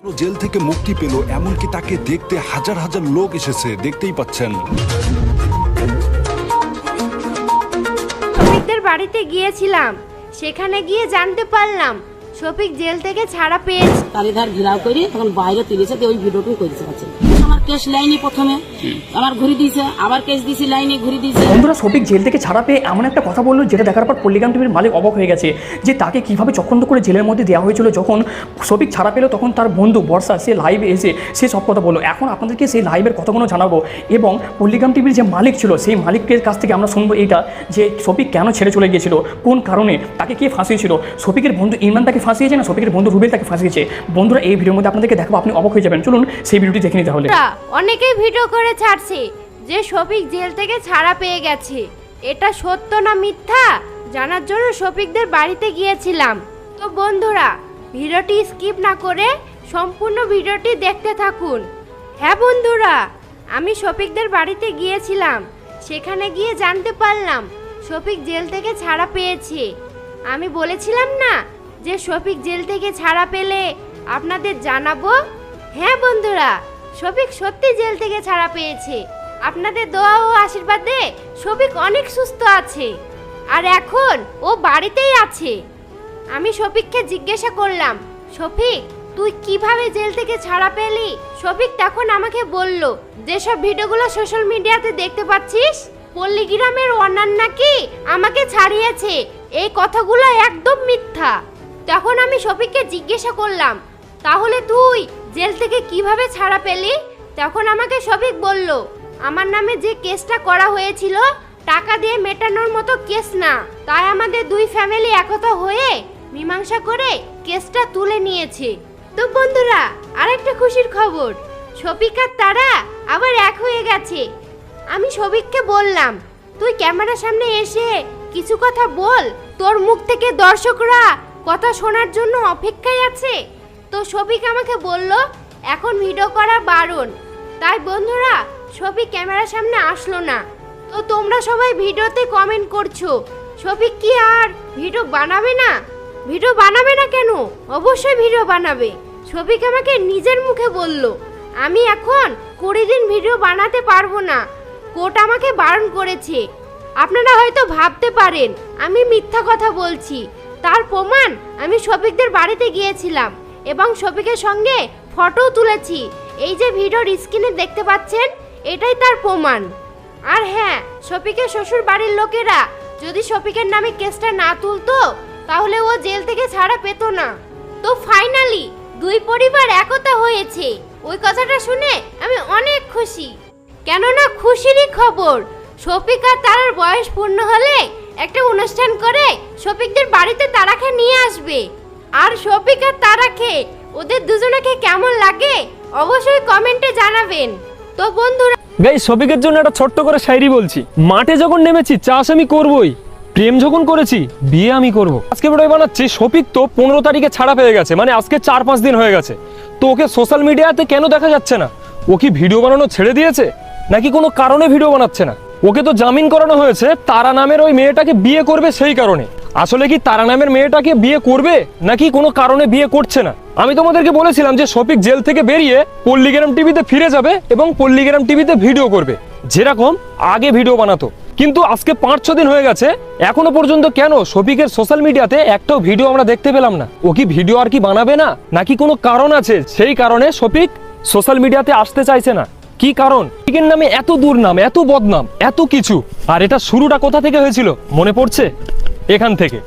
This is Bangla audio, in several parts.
জেল থেকে মুক্তি পেল, এমনকি তাকে দেখতে হাজার হাজার লোক এসেছে, দেখতেই পাচ্ছেন। শফিকদের বাড়িতে গিয়েছিলাম, সেখানে গিয়ে জানতে পারলাম শফিক জেল থেকে ছাড়া পেয়েছে। তালিধার ঘিরাও করে তখন বাইরে তুলেছে, ওই ভিডিওটুকু করেছে। আমার কেস লাইনে প্রথমে আমার ঘুরে দিয়েছে, আবার কেস দিয়েছে লাইনে ঘুরে দিয়েছে। বন্ধুরা, শফিক জেল থেকে ছাড়া পেয়ে এমন একটা কথা বললো যেটা দেখার পর পল্লিগ্রাম টিভির মালিক অবাক হয়ে গেছে যে তাকে কীভাবে চক্রান্ত করে জেলের মধ্যে দেওয়া হয়েছিল। যখন শফিক ছাড়া পেল তখন তার বন্ধু বর্ষা সে লাইভে এসে সে সব কথা বললো। এখন আপনাদেরকে সেই লাইভের কথাগুলো জানাবো এবং পল্লিগ্রাম টিভির যে মালিক ছিল সেই মালিকের কাছ থেকে আমরা শুনবো এইটা যে শফিক কেন ছেড়ে চলে গিয়েছিল, কোন কারণে, তাকে কে ফাঁসিয়েছিল, শফিকের বন্ধু ইমরান তাকে ফাঁসিয়েছে না শফিকের বন্ধু রুবেল তাকে ফাঁসিয়েছে। বন্ধুরা, এই ভিডিওর মধ্যে আপনাদেরকে দেখাবো, আপনি অবাক হয়ে যাবেন। চলুন সেই ভিডিওটি দেখে নিতে হলে। অনেকেই ভিডিও করে ছাড়ছে যে শফিক জেল থেকে ছাড়া পেয়ে গেছে। এটা সত্য না মিথ্যা জানার জন্য শফিকদের বাড়িতে গিয়েছিলাম। তো বন্ধুরা, ভিডিওটি স্কিপ না করে সম্পূর্ণ ভিডিওটি দেখতে থাকুন। হ্যাঁ বন্ধুরা, আমি শফিকদের বাড়িতে গিয়েছিলাম, সেখানে গিয়ে জানতে পারলাম শফিক জেল থেকে ছাড়া পেয়েছে। আমি বলেছিলাম না যে শফিক জেল থেকে ছাড়া পেলে আপনাদের জানাবো। হ্যাঁ বন্ধুরা, শফিক সত্যি জেল থেকে ছাড়া পেয়েছে। আপনাদের দোয়া ও আশীর্বাদে শফিক অনেক সুস্থ আছে আর এখন ও বাড়িতেই আছে। আমি শফিককে জিজ্ঞাসা করলাম, শফিক তুই কিভাবে জেল থেকে ছাড়া পেলি? শফিক তখন আমাকে বলল, যেসব ভিডিওগুলো সোশ্যাল মিডিয়াতে দেখতে পাচ্ছিস পল্লিগ্রামের ওনার নাকি আমাকে ছাড়িয়েছে, এই কথাগুলো একদম মিথ্যা। তখন আমি শফিককে জিজ্ঞাসা করলাম, তাহলে তুই জেল থেকে কিভাবে ছাড়া পেলি? তখন আমাকে শফিক বলল, আমার নামে যে কেসটা করা হয়েছিল টাকা দিয়ে মেটানোর মতো কেস না, তাই আমাদের দুই ফ্যামিলি একতা হয়ে মীমাংসা করে কেসটা তুলে নিয়েছে। তো বন্ধুরা, আরেকটা খুশির খবর, শফিক আর তারা আবার এক হয়ে গেছে। আমি শফিককে বললাম, তুই ক্যামেরার সামনে এসে কিছু কথা বল, তোর মুখ থেকে দর্শকরা কথা শোনার জন্য অপেক্ষায় আছে। তো শফিক আমাকে বলল, এখন ভিডিও করা বারণ। তাই বন্ধুরা, শফিক ক্যামেরার সামনে আসলো না। তো তোমরা সবাই ভিডিওতে কমেন্ট করছো শফিক কি আর ভিডিও বানাবে না? ভিডিও বানাবে না কেন? অবশ্যই ভিডিও বানাবে। শফিক আমাকে নিজের মুখে বলল, আমি এখন 20 দিন ভিডিও বানাতে পারবো না, কোর্ট আমাকে বারণ করেছে। আপনারা হয়তো ভাবতে পারেন আমি মিথ্যা কথা বলছি, তার প্রমাণ আমি শফিকদের বাড়িতে গিয়েছিলাম এবং শফিকের সঙ্গে ফটো তুলেছি। এই যে ভিডিওর স্ক্রিনে দেখতে পাচ্ছেন, এটাই তার প্রমাণ। আর হ্যাঁ, শফিকের শ্বশুর বাড়ির লোকেরা যদি শফিকের নামে কেসটা না তুলতো তাহলে ও জেল থেকে ছাড়া পেত না। তো ফাইনালি দুই পরিবার একতা হয়েছে, ওই কথাটা শুনে আমি অনেক খুশি। কেননা খুশিরই খবর, শফিক আর তারার বয়স পূর্ণ হলে একটা অনুষ্ঠান করে শফিকদের বাড়িতে তারাকে নিয়ে আসবে। আর শফিক আর তারাকে ওদের দুজনকে কেমন লাগে অবশ্যই কমেন্টে জানাবেন। তো বন্ধুরা, গাইস, শফিকের জন্য একটা ছোট্ট করে শায়রি বলছি। মাঠে যখন নেমেছি চাষ আমি করবই, প্রেম যখন করেছি বিয়ে আমি করব। আজকে ভিডিও বানাচ্ছি, শফিক তো 15 তারিখে ছাড়া পেয়ে গেছে, মানে আজকে 4-5 দিন হয়ে গেছে। তো ওকে সোশ্যাল মিডিয়াতে কেন দেখা যাচ্ছে না? ও কি ভিডিও বানানো ছেড়ে দিয়েছে নাকি কোনো কারণে ভিডিও বানাচ্ছে না? ওকে তো জামিন করানো হয়েছে তারা নামের ওই মেয়েটাকে বিয়ে করবে সেই কারণে। আসলে কি তারা নামের মেয়েটাকে বিয়ে করবে নাকি কোনো কারণে বিয়ে করছে না? আমি তোমাদেরকে বলেছিলাম যে শফিক জেল থেকে বেরিয়ে পল্লিগ্রাম টিভিতে ফিরে যাবে এবং পল্লিগ্রাম টিভিতে ভিডিও করবে, যেরকম আগে ভিডিও বানাতো। কিন্তু আজকে 5-6 দিন হয়ে গেছে, এখনো পর্যন্ত কেন শফিকের সোশ্যাল মিডিয়াতে একটাও ভিডিও আমরা দেখতে পেলাম না? ও কি ভিডিও আর কি বানাবে না নাকি কোনো কারণ আছে সেই কারণে শফিক সোশ্যাল মিডিয়াতে আসতে চাইছে না? কি কারণ? শফিকের নামে এত দুর্নাম, এত বদনাম, এত কিছু। আর এটা শুরুটা কোথা থেকে হয়েছিল মনে পড়ছে? এখান থেকে।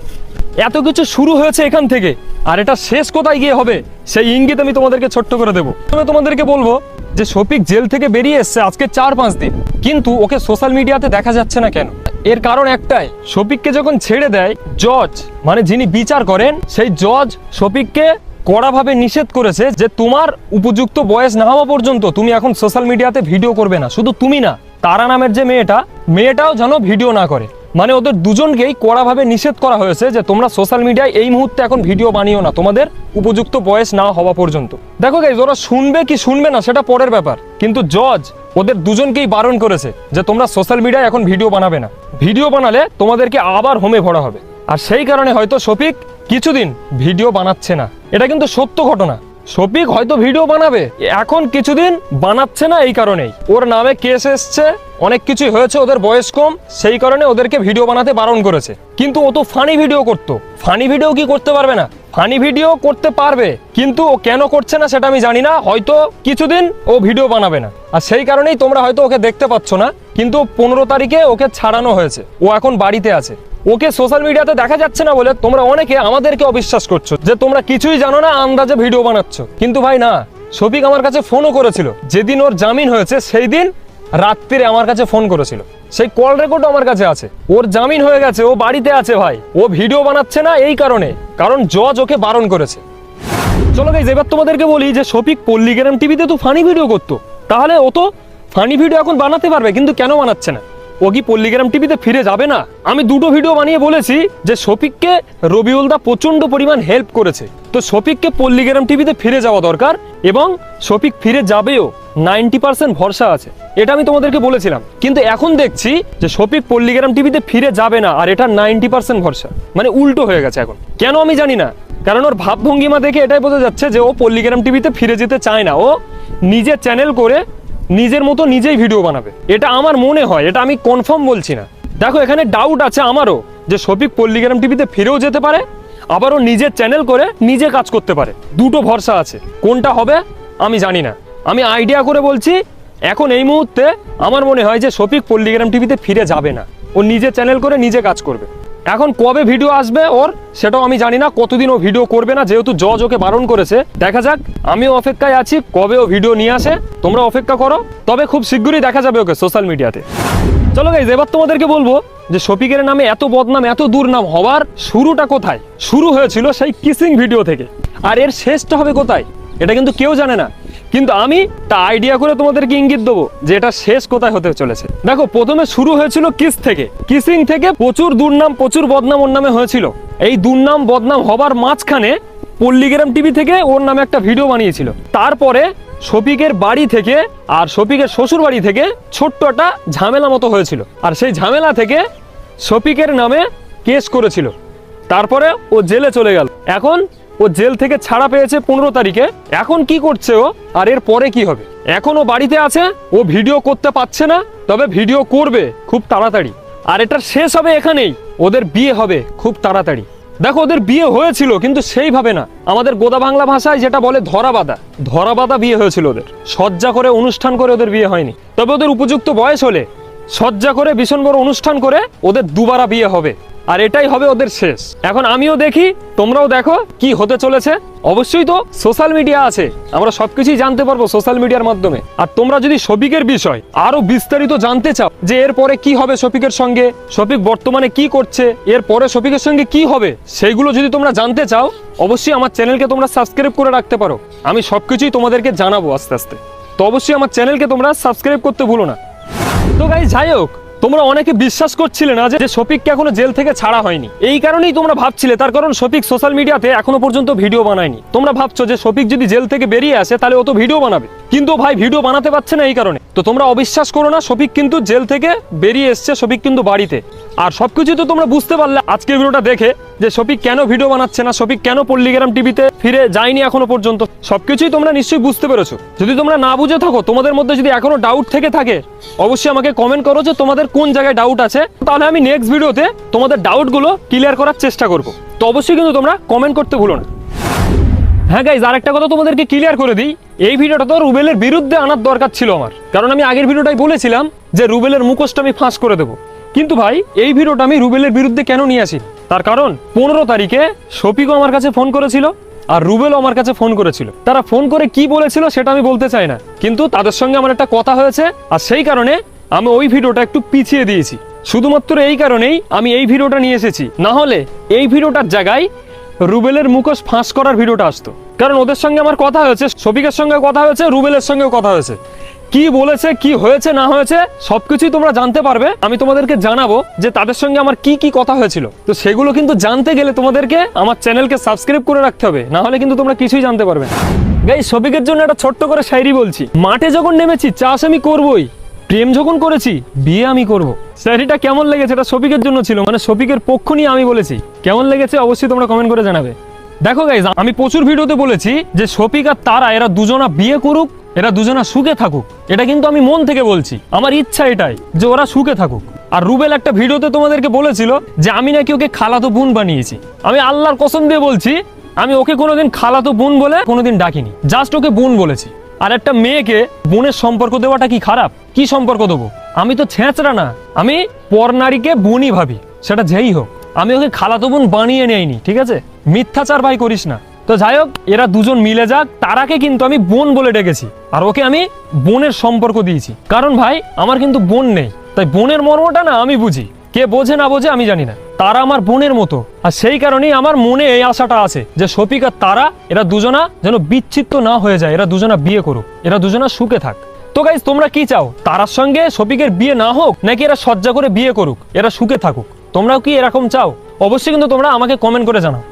এত কিছু শুরু হয়েছে এখান থেকে, আর এটা শেষ কোথায় গিয়ে হবে সেই ইঙ্গিত আমি তোমাদেরকে ছোট্ট করে দেবো। আমি তোমাদেরকে বলবো যে শফিক জেল থেকে বেরিয়ে এসছে আজকে 4-5 দিন, কিন্তু ওকে সোশ্যাল মিডিয়াতে দেখা যাচ্ছে না কেন? এর কারণ একটাই, শফিককে যখন ছেড়ে দেয় জজ, মানে যিনি বিচার করেন, সেই জজ শফিককে কড়াভাবে নিষেধ করেছে যে তোমার উপযুক্ত বয়স না হওয়া পর্যন্ত তুমি এখন সোশ্যাল মিডিয়াতে ভিডিও করবে না। শুধু তুমি না, তারা নামের যে মেয়েটাও যেন ভিডিও না করে। মানে ওদের দুজনকেই কড়াভাবে নিষেধ করা হয়েছে যে তোমরা সোশ্যাল মিডিয়ায় এই মুহূর্তে এখন ভিডিও বানিও না, তোমাদের উপযুক্ত বয়স না হওয়া পর্যন্ত। দেখো গাইস, ওরা শুনবে কি শুনবে না সেটা পরের ব্যাপার, কিন্তু জজ ওদের দুজনকেই বারণ করেছে যে তোমরা সোশ্যাল মিডিয়ায় এখন ভিডিও বানাবে না, ভিডিও বানালে তোমাদেরকে আবার হোমে ভরা হবে। আর সেই কারণে হয়তো শফিক কিছুদিন ভিডিও বানাচ্ছে না। এটা কিন্তু সত্য ঘটনা। শফিক হয়তো ভিডিও বানাবে, এখন কিছুদিন বানাচ্ছে না এই কারণেই। ওর নামে কেস এসছে, অনেক কিছুই হয়েছে, ওদের বয়স কম, সেই কারণে ওদেরকে ভিডিও বানাতে বারণ করেছে। কিন্তু ও তো ফানি ভিডিও করতো, ফানি ভিডিও কি করতে পারবে না? ফানি ভিডিও করতে পারবে, কিন্তু ও কেন করছে না সেটা আমি জানি না। হয়তো কিছুদিন ও ভিডিও বানাবে না, আর সেই কারণেই তোমরা হয়তো ওকে দেখতে পাচ্ছ না। কিন্তু 15 তারিখে ওকে ছাড়ানো হয়েছে, ও এখন বাড়িতে আছে। ওকে সোশ্যাল মিডিয়াতে দেখা যাচ্ছে না বলে তোমরা অনেকে আমাদেরকে অবিশ্বাস করছো যে তোমরা কিছুই জানো না, আন্দাজে ভিডিও বানাচ্ছ। কিন্তু ভাই না, শফিক আমার কাছে ফোনও করেছিল, যেদিন ওর জামিন হয়েছে সেই দিন রাত্রিরে আমার কাছে ফোন করেছিল, সেই কল রেকর্ডও আমার কাছে আছে। ওর জামিন হয়ে গেছে, ও বাড়িতে আছে ভাই। ও ভিডিও বানাচ্ছে না এই কারণে, কারণ জজ ওকে বারণ করেছে। চলো গাইস, এবার তোমাদেরকে বলি যে শফিক পল্লীগ্রাম টিভিতে তো ফানি ভিডিও করতো, তাহলে ও তো ফানি ভিডিও এখন বানাতে পারবে, কিন্তু কেন বানাচ্ছে না? ও কি পল্লীগ্রাম টিভিতে ফিরে যাবে না? আমি দুটো ভিডিও বানিয়ে বলেছি যে শফিককে রবিউল দা প্রচন্ড পরিমাণ হেল্প করেছে, তো শফিককে পল্লীগ্রাম টিভিতে ফিরে যাওয়া দরকার, এবং শফিক ফিরে যাবেও, 90% ভরসা আছে, এটা আমি তোমাদেরকে বলেছিলাম। কিন্তু এখন দেখছি যে শফিক পল্লীগ্রাম টিভিতে ফিরে যাবে না, আর এটা 90% ভরসা, মানে উল্টো হয়ে গেছে এখন। কেন আমি জানি না, কারণ ওর ভাবভঙ্গিমা দেখে এটাই বোঝা যাচ্ছে যে ও পল্লীগ্রাম টিভিতে ফিরে যেতে চায় না। ও নিজের চ্যানেল করে নিজের মতো নিজেই ভিডিও বানাবে, এটা আমার মনে হয়, এটা আমি কনফার্ম বলছি না। দেখো, এখানে ডাউট আছে আমারও যে শফিক পল্লীগ্রাম টিভিতে ফিরেও যেতে পারে, আবারও নিজের চ্যানেল করে নিজে কাজ করতে পারে। দুটো ভরসা আছে, কোনটা হবে আমি জানি না। আমি আইডিয়া করে বলছি, এখন এই মুহূর্তে আমার মনে হয় যে শফিক পল্লীগ্রাম টিভিতে ফিরে যাবে না, ও নিজের চ্যানেল করে নিজে কাজ করবে। এখন কবে ভিডিও আসবে ওর সেটাও আমি জানি না, কতদিন ও ভিডিও করবে না, যেহেতু জজ ওকে বারণ করেছে। দেখা যাক, আমিও অপেক্ষায় আছি কবে ও ভিডিও নিয়ে আসে, তোমরা অপেক্ষা করো, তবে খুব শীঘ্রই দেখা যাবে ওকে সোশ্যাল মিডিয়াতে। চলো গাইস, এবার তোমাদেরকে বলবো যে শফিকের নামে এত বদনাম, এত দুর্নাম হওয়ার শুরুটা কোথায়? শুরু হয়েছিল সেই কিসিং ভিডিও থেকে, আর এর শেষটা হবে কোথায় এটা কিন্তু কেউ জানে না। কিন্তু আমি তা আইডিয়া করে তোমাদেরকে ইঙ্গিত দেবো যে এটা শেষ কোথায় হতে চলেছে। দেখো, প্রথমে শুরু হয়েছিল কিস থেকে, কিসিং থেকে প্রচুর দুর্নাম, প্রচুর বদনাম ওর নামে হয়েছিল। এই দুর্নাম বদনাম হবার মাঝখানে পল্লীগ্রাম টিভি থেকে ওর নামে একটা ভিডিও বানিয়েছিল। তারপরে শফিকের বাড়ি থেকে আর শফিকের শ্বশুর বাড়ি থেকে ছোট্ট একটা ঝামেলা মতো হয়েছিল, আর সেই ঝামেলা থেকে শফিকের নামে কেস করেছিল। তারপরে ও জেলে চলে গেল, এখন ও জেল থেকে ছাড়া পেয়েছে 15 তারিখে। এখন কি করছে ও, আর এর পরে কি হবে? এখন ও বাড়িতে আছে, ও ভিডিও করতে পারছে না, তবে ভিডিও করবে খুব তাড়াতাড়ি, আর এটা শেষ হবে এখানেই। ওদের বিয়ে হবে খুব তাড়াতাড়ি। দেখো, ওদের বিয়ে হয়েছিল কিন্তু সেইভাবে না, আমাদের গোদা বাংলা ভাষায় যেটা বলে ধরাবাঁধা বিয়ে হয়েছিল ওদের। সজ্জা করে অনুষ্ঠান করে ওদের বিয়ে হয়নি, তবে ওদের উপযুক্ত বয়স হলে সজ্জা করে ভীষণ বড় অনুষ্ঠান করে ওদের দুবারা বিয়ে হবে, আর এটাই হবে ওদের শেষ। এখন আমিও দেখি, তোমরাও দেখো কি হতে চলেছে। অবশ্যই তো সোশ্যাল মিডিয়া আছে, আমরা সবকিছুই জানতে পারবো সোশ্যাল মিডিয়ার মাধ্যমে। আর তোমরা যদি শফিকের বিষয় আরো বিস্তারিত জানতে চাও, যে এরপরে কি হবে শফিকের সঙ্গে, শফিক বর্তমানে কি করছে, এরপরে শফিকের সঙ্গে কি হবে, সেইগুলো যদি তোমরা জানতে চাও, অবশ্যই আমার চ্যানেলকে তোমরা সাবস্ক্রাইব করে রাখতে পারো। আমি সবকিছুই তোমাদেরকে জানাবো আস্তে আস্তে, তো অবশ্যই আমার চ্যানেলকে তোমরা সাবস্ক্রাইব করতে ভুলো না। তো গাইস, যাই হোক, তোমরা অনেকে বিশ্বাস করছিলে না যে শফিককে এখনো জেল থেকে ছাড়া হয়নি, এই কারণেই তোমরা ভাবছিলে, তার কারণ শফিক সোশ্যাল মিডিয়াতে এখনো পর্যন্ত ভিডিও বানায়নি। তোমরা ভাবছো যে শফিক যদি জেল থেকে বেরিয়ে আসে তাহলে ও তো ভিডিও বানাবে, কিন্তু ভাই ভিডিও বানাতে পারছে না এই কারণে। তো তোমরা অবিশ্বাস করো না, শফিক কিন্তু জেল থেকে বেরিয়ে এসছে, শফিক কিন্তু বাড়িতে। আর সবকিছু তো তোমরা বুঝতে পারলে আজকের ভিডিওটা দেখে, যে শফিক কেন ভিডিও বানাচ্ছে না, শফিক কেন পল্লীগ্রাম টিভিতে ফিরে যায়নি এখনো পর্যন্ত, সবকিছুই তোমরা নিশ্চয়ই বুঝতে পেরেছো। যদি তোমরা না বুঝে থাকো, তোমাদের মধ্যে যদি এখনো ডাউট থেকে থাকে, অবশ্যই আমাকে কমেন্ট করো যে তোমাদের কোন জায়গায় ডাউট আছে, তাহলে আমি নেক্সট ভিডিওতে তোমাদের ডাউটগুলো ক্লিয়ার করার চেষ্টা করব। তো অবশ্যই কিন্তু তোমরা কমেন্ট করতে ভুলো না। হ্যাঁ গাইজ, আরেকটা কথা তোমাদেরকে ক্লিয়ার করে দিই, এই ভিডিওটা তো রুবেলের বিরুদ্ধে আনার দরকার ছিল আমার, কারণ আমি আগের ভিডিওটাই বলেছিলাম যে রুবেলের মুখোশটা আমি ফাঁস করে দেবো। কিন্তু ভাই, এই ভিডিওটা আমি রুবেলের বিরুদ্ধে কেন নিয়ে আসি, তার কারণ 15 তারিখে শফিকও আমার কাছে ফোন করেছিল, আর রুবেলও আমার কাছে ফোন করেছিল। তারা ফোন করে কি বলেছিল সেটা আমি বলতে চাই না, কিন্তু তাদের সঙ্গে আমার একটা কথা হয়েছে, আর সেই কারণে আমি ওই ভিডিওটা একটু পিছিয়ে দিয়েছি। শুধুমাত্র এই কারণেই আমি এই ভিডিওটা নিয়ে এসেছি, না হলে এই ভিডিওটার জায়গায় রুবেলের মুখোশ ফাঁস করার ভিডিওটা আসতো। কারণ ওদের সঙ্গে আমার কথা হয়েছে, শফিকের সঙ্গে কথা হয়েছে, রুবেলের সঙ্গেও কথা হয়েছে, কি বলেছে, কি হয়েছে না হয়েছে সবকিছুই তোমরা জানতে পারবে। আমি তোমাদেরকে জানাবো যে তাদের সঙ্গে আমার কি কি কথা হয়েছিল। তো সেগুলো কিন্তু জানতে গেলে তোমাদেরকে আমার চ্যানেলকে সাবস্ক্রাইব করে রাখতে হবে, না হলে কিন্তু তোমরা কিছুই জানতে পারবে না। গাইস, শফিকের জন্য একটা ছোট্ট করে শায়রি বলছি। মাঠে যখন নেমেছি চাষ আমি করবই, প্রেম যখন করেছি বিয়ে আমি করব। শায়রিটা কেমন লেগেছে? এটা শফিকের জন্য ছিল, মানে শফিকের পক্ষ নিয়ে আমি বলেছি। কেমন লেগেছে অবশ্যই তোমরা কমেন্ট করে জানাবে। দেখো গাইজ, আমি প্রচুর ভিডিওতে বলেছি যে শফিক আর তারা এরা দুজনা বিয়ে করুক, এরা দুজনা সুখে থাকুক। এটা কিন্তু আমি মন থেকে বলছি, আমার ইচ্ছা এটাই যে ওরা সুখে থাকুক। আর রুবেল একটা ভিডিওতে তোমাদেরকে বলেছিল যে আমি নাকি ওকে খালাতো বোন বানিয়েছি। আমি আল্লাহর কসম দিয়ে বলছি, আমি ওকে কোনোদিন খালাতো বোন বলে কোনোদিন ডাকিনি, জাস্ট ওকে বোন বলেছি। আর একটা মেয়েকে বোনের সম্পর্ক দেওয়াটা কি খারাপ? কি সম্পর্ক দেবো? আমি তো ছেঁচড়া না, আমি পর নারীকে বোনই ভাবি, সেটা যেই হোক। আমি ওকে খালাতো বোন বানিয়ে নেইনি, ঠিক আছে? মিথ্যাচার ভাই করিস না। তো যাই হোক, এরা দুজন মিলে যাক। তারাকে কিন্তু আমি বোন বলে ডেকেছি, আর ওকে আমি বোনের সম্পর্ক দিয়েছি। কারণ ভাই আমার কিন্তু বোন নেই, তাই বোনের মর্মটা না আমি বুঝি। কে বোঝে না বোঝে আমি জানি না, তারা আমার বোনের মতো। আর সেই কারণেই আমার মনে এই আশাটা আছে যে শফিক আর তারা এরা দুজনা যেন বিচ্ছিন্ন না হয়ে যায়, এরা দুজনা বিয়ে করুক, এরা দুজনা সুখে থাক। তো গাইজ, তোমরা কি চাও? তারার সঙ্গে শফিকের বিয়ে না হোক, নাকি এরা সজ্জা করে বিয়ে করুক, এরা সুখে থাকুক? তোমরাও কি এরকম চাও? অবশ্যই কিন্তু তোমরা আমাকে কমেন্ট করে জানাও।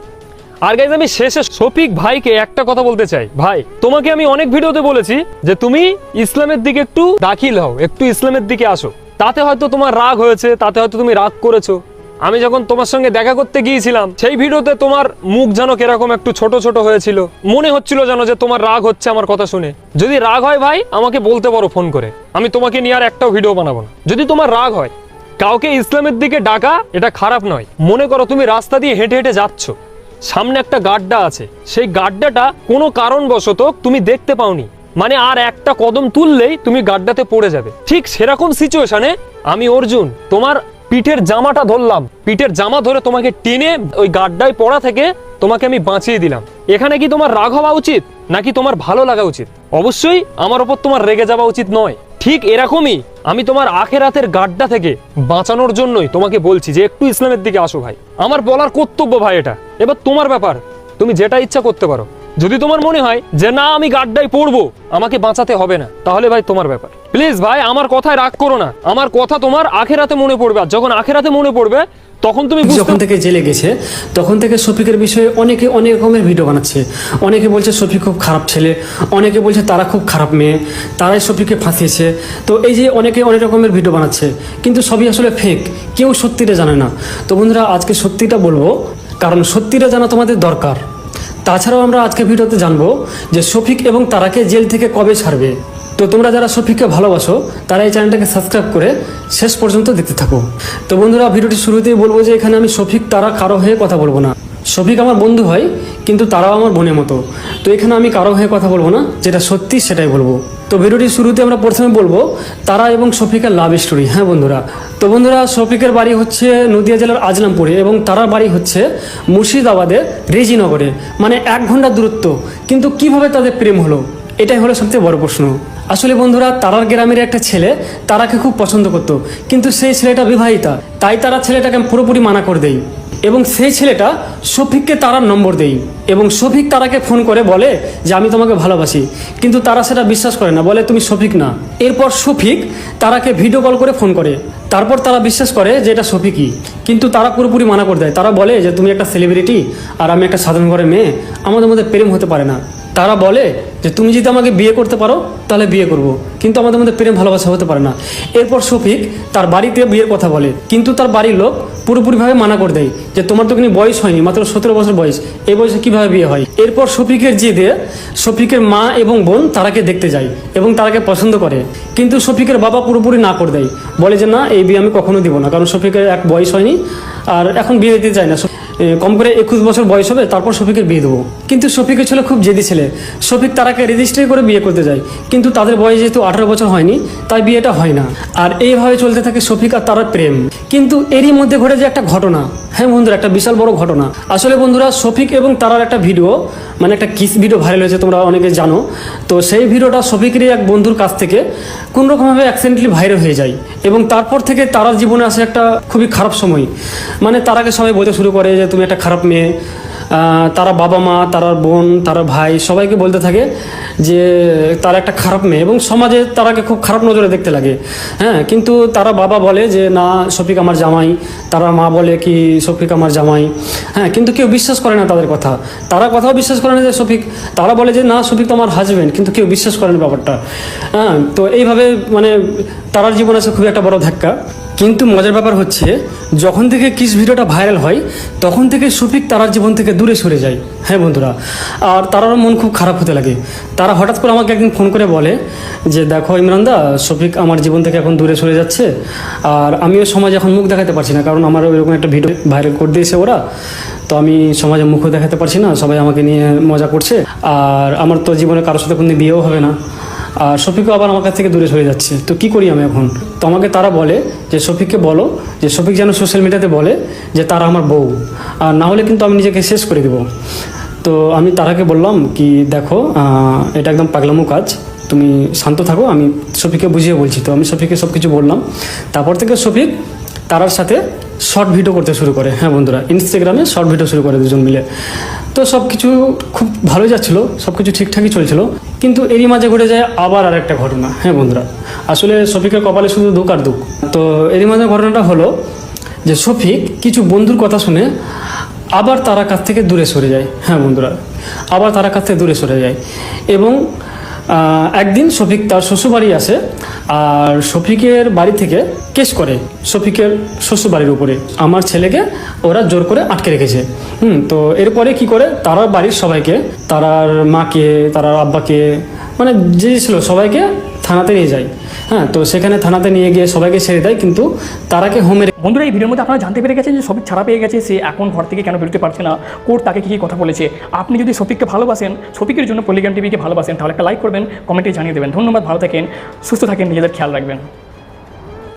আর গাইজ, আমি শেষে শফিক ভাইকে একটা কথা বলতে চাই। ভাই, তোমাকে আমি অনেক ভিডিওতে বলেছি যে তুমি ইসলামের দিকে একটু দাখিল হও, একটু ইসলামের দিকে আসো। তাতে হয়তো তোমার রাগ হয়েছে, তাতে হয়তো তুমি রাগ করেছো। আমি যখন তোমার সঙ্গে দেখা করতে গিয়েছিলাম, সেই ভিডিওতে তোমার মুখ যেন কিরকম একটু ছোট ছোট হয়েছিল, মনে হচ্ছিল যেন যে তোমার রাগ হচ্ছে আমার কথা শুনে। যদি রাগ হয় ভাই, আমাকে বলতে পারো ফোন করে, আমি তোমাকে নিয়ে আর একটাও ভিডিও বানাবো না। যদি তোমার রাগ হয়, কাউকে ইসলামের দিকে ডাকা এটা খারাপ নয়। মনে করো তুমি রাস্তা দিয়ে হেঁটে হেঁটে যাচ্ছ, সামনে একটা গাড্ডা আছে, সেই গাড্ডাটা কোনো কারণবশত তুমি দেখতে পাওনি, মানে আর একটা কদম তুললেই তুমি গাড্ডাতে পড়ে যাবে। ঠিক সেরকম সিচুয়েশনে আমি অর্জুন তোমার পিঠের জামাটা ধরলাম, পিঠের জামা ধরে তোমাকে টেনে ওই গাড্ডায় পড়া থেকে তোমাকে আমি বাঁচিয়ে দিলাম। এখানে কি তোমার রাগ হওয়া উচিত, নাকি তোমার ভালো লাগা উচিত? অবশ্যই আমার ওপর তোমার রেগে যাওয়া উচিত নয়। ঠিক এরকমই আমি তোমার আখেরাতের গাড্ডা থেকে বাঁচানোর জন্যই তোমাকে বলছি যে একটু ইসলামের দিকে আসো ভাই। আমার বলার কর্তব্য ভাই এটা। এবার তোমার ব্যাপার, তুমি যেটা ইচ্ছা করতে পারো। যদি তোমার মনে হয় যে না আমি গাড্ডায় পড়বো, আমাকে বাঁচাতে হবে না, তাহলে ভাই তোমার ব্যাপার। প্লিজ ভাই, আমার কথায় রাগ করো না। আমার কথা তোমার আখেরাতে মনে পড়বে, আর যখন আখেরাতে মনে পড়বে তখন তুমি যখন থেকে জেলে গেছে তখন থেকে শফিকের বিষয়ে অনেকে অনেক রকমের ভিডিও বানাচ্ছে। অনেকে বলছে শফিক খুব খারাপ ছেলে, অনেকে বলছে তারা খুব খারাপ মেয়ে, তারাই শফিককে ফাঁসিয়েছে। তো এই যে অনেকে অনেক রকমের ভিডিও বানাচ্ছে, কিন্তু সবই আসলে ফেক, কেউ সত্যিটা জানে না। তো বন্ধুরা, আজকে সত্যিটা বলবো, কারণ সত্যিটা জানা তোমাদের দরকার। তাছাড়াও আমরা আজকে ভিডিওতে জানবো যে শফিক এবং তারাকে জেল থেকে কবে ছাড়বে। তো তোমরা যারা শফিককে ভালোবাসো তারা এই চ্যানেলটাকে সাবস্ক্রাইব করে শেষ পর্যন্ত দেখতে থাকো। তো বন্ধুরা, ভিডিওটি শুরুতেই বলবো যে এখানে আমি শফিক তারা কারো হয়ে কথা বলবো না। শফিক আমার বন্ধু হয়, কিন্তু তারাও আমার বোনের মতো। তো এখানে আমি কারো হয়ে কথা বলবো না, যেটা সত্যি সেটাই বলবো। তো ভিডিওটির শুরুতে আমরা প্রথমে বলবো তারা এবং শফিকের লাভ স্টোরি। হ্যাঁ বন্ধুরা, তো বন্ধুরা, শফিকের বাড়ি হচ্ছে নদিয়া জেলার আজলামপুরে এবং তারার বাড়ি হচ্ছে মুর্শিদাবাদের রেজিনগরে, মানে 1 ঘন্টা দূরত্ব। কিন্তু কিভাবে তাদের প্রেম হলো, এটাই হলো সবচেয়ে বড় প্রশ্ন। আসলে বন্ধুরা, তারার গ্রামের একটা ছেলে তারাকে খুব পছন্দ করতো, কিন্তু সেই ছেলেটা বিবাহিতা, তাই তারা ছেলেটাকে পুরোপুরি মানা করে দেয়। এবং সেই ছেলেটা শফিককে তারার নম্বর দেয়, এবং শফিক তারাকে ফোন করে বলে যে আমি তোমাকে ভালোবাসি, কিন্তু তারা সেটা বিশ্বাস করে না, বলে তুমি শফিক না। এরপর শফিক তারাকে ভিডিও কল করে ফোন করে, তারপর তারা বিশ্বাস করে যে এটা শফিকই, কিন্তু তারা পুরোপুরি মানা করে দেয়। তারা বলে যে তুমি একটা সেলিব্রিটি আর আমি একটা সাধারণ ঘরের মেয়ে, আমাদের মধ্যে প্রেম হতে পারে না। তারা বলে যে তুমি যদি আমাকে বিয়ে করতে পারো তাহলে বিয়ে করব, কিন্তু আমাদের মধ্যে প্রেম ভালোবাসা হতে পারে না। এরপর শফিক তার বাড়িতে বিয়ের কথা বলে, কিন্তু তার বাড়ির লোক পুরোপুরিভাবে মানা করে দেয় যে তোমার তো কোনো বয়স হয়নি, মাত্র 17 বছর বয়স, এই বয়সে কীভাবে বিয়ে হয়। এরপর শফিকের জেদে শফিকের মা এবং বোন তারাকে দেখতে যায় এবং তারাকে পছন্দ করে, কিন্তু শফিকের বাবা পুরোপুরি না করে দেয়, বলে যে না, এই বিয়ে আমি কখনো দিব না, কারণ শফিকের এক বয়স হয়নি আর এখন বিয়ে দিতে চায় না। কম করে 21 বছর বয়স হবে, তারপর শফিকের বিয়ে দেবো। কিন্তু শফিকের ছিল খুব জেদি ছেলে। শফিক তারাকে রেজিস্ট্রি করে বিয়ে করতে যায়, কিন্তু তাদের বয়স যেহেতু 18 বছর হয়নি, তাই বিয়েটা হয় না। আর এইভাবে চলতে থাকে শফিক আর তারার প্রেম। কিন্তু এরই মধ্যে ঘটে যায় একটা ঘটনা। হ্যাঁ বন্ধুরা, একটা বিশাল বড় ঘটনা। আসলে বন্ধুরা, শফিক এবং তারার একটা ভিডিও, মানে একটা কিস ভিডিও ভাইরাল হয়েছে, তোমরা অনেকে জানো। তো সেই ভিডিওটা শফিকেরই এক বন্ধুর কাছ থেকে কোনোরকমভাবে অ্যাক্সিডেন্টালি ভাইরাল হয়ে যায়, এবং তারপর থেকে তারার জীবনে আসে একটা খুবই খারাপ সময়। মানে তারাকে সবাই বলতে শুরু করে যে তুমি একটা খারাপ মেয়ে। তারা বাবা মা, তারার বোন, তারার ভাই সবাইকে বলতে থাকে যে তারা একটা খারাপ মেয়ে, এবং সমাজে তারাকে খুব খারাপ নজরে দেখতে লাগে। হ্যাঁ, কিন্তু তারা বাবা বলে যে না, শফিক আমার জামাই। তারা মা বলে কি শফিক আমার জামাই। হ্যাঁ, কিন্তু কেউ বিশ্বাস করে না তাদের কথা। তারা কথাও বিশ্বাস করে না যে শফিক, তারা বলে যে না, শফিক তো আমার হাজব্যান্ড, কিন্তু কেউ বিশ্বাস করে না ব্যাপারটা। হ্যাঁ, তো এইভাবে মানে তারার জীবনে আছে খুবই একটা বড় ধাক্কা। কিন্তু মজার ব্যাপার হচ্ছে যখন থেকে কিস ভিডিওটা ভাইরাল হয় তখন থেকে শফিক তারার জীবন থেকে দূরে সরে যায়। হ্যাঁ বন্ধুরা, আর তারারও মন খুব খারাপ হতে লাগে। তারা হঠাৎ করে আমাকে একদিন ফোন করে বলে যে দেখো ইমরানদা, শফিক আমার জীবন থেকে এখন দূরে সরে যাচ্ছে, আর আমিও সমাজে এখন মুখ দেখাতে পারছি না, কারণ আমার ওইরকম একটা ভিডিও ভাইরাল করে দিয়েছে ওরা। তো আমি সমাজে মুখও দেখাতে পারছি না, সবাই আমাকে নিয়ে মজা করছে, আর আমার তো জীবনে কারোর সাথে কোনো বিয়েও হবে না, আর শফিকও আবার আমার কাছ থেকে দূরে সরে যাচ্ছে। তো কি করি আমি এখন? তো আমাকে তারা বলে যে শফিককে বলো যে শফিক যেন সোশ্যাল মিডিয়াতে বলে যে তারা আমার বউ, আর না হলে কিন্তু আমি নিজেকে শেষ করে দেবো। তো আমি তারাকে বললাম কি দেখো এটা একদম পাগলামো কাজ, তুমি শান্ত থাকো, আমি শফিককে বুঝিয়ে বলছি। তো আমি শফিককে সব কিছু বললাম। তারপর থেকে শফিক তারার সাথে শর্ট ভিডিও করতে শুরু করে। হ্যাঁ বন্ধুরা, ইনস্টাগ্রামে শর্ট ভিডিও শুরু করে দুজন মিলে। তো সব কিছু খুব ভালোই যাচ্ছিলো, সব কিছু ঠিকঠাকই চলছিল, কিন্তু এরই মাঝে ঘটে যায় আবার আরেকটা ঘটনা। হ্যাঁ বন্ধুরা, আসলে শফিকের কপালে শুধু দুঃখ আর দুঃখ। তো এরই মাঝে ঘটনাটা হলো যে শফিক কিছু বন্ধুর কথা শুনে আবার তারা কাছ থেকে দূরে সরে যায়। হ্যাঁ বন্ধুরা, আবার তারা কাছ থেকে দূরে সরে যায় এবং একদিন শফিক তার শ্বশুরবাড়ি আসে, আর শফিকের বাড়ি থেকে কেস করে শফিকের শ্বশুরবাড়ির উপরে। আমার ছেলেকে ওরা জোর করে আটকে রেখেছে। তো এরপরে কি করে তারার বাড়ির সবাইকে, তারার মাকে, তারার আব্বাকে, মানে যে ছিল সবাইকে থানাতে নিয়ে যায়। হ্যাঁ, তো সেখানে থানাতে নিয়ে গিয়ে সবাইকে ছেড়ে দেয়, কিন্তু তারাকে হোমে। বন্ধুরা, এই ভিডিওর মধ্যে আপনারা জানতে পেরে গেছেন যে শফিক ছাড়া পেয়ে গেছে, সে এখন ঘর থেকে কেন বেরোতে পারছে না, কোর্ট তাকে কী কথা বলেছে। আপনি যদি শফিককে ভালোবাসেন, শফিকের জন্য পলিগ্রাম টিভিকে ভালোবাসেন, তাহলে একটা লাইক করবেন, কমেন্টে জানিয়ে দেবেন। ধন্যবাদ, ভালো থাকেন, সুস্থ থাকেন, নিজেদের খেয়াল রাখবেন।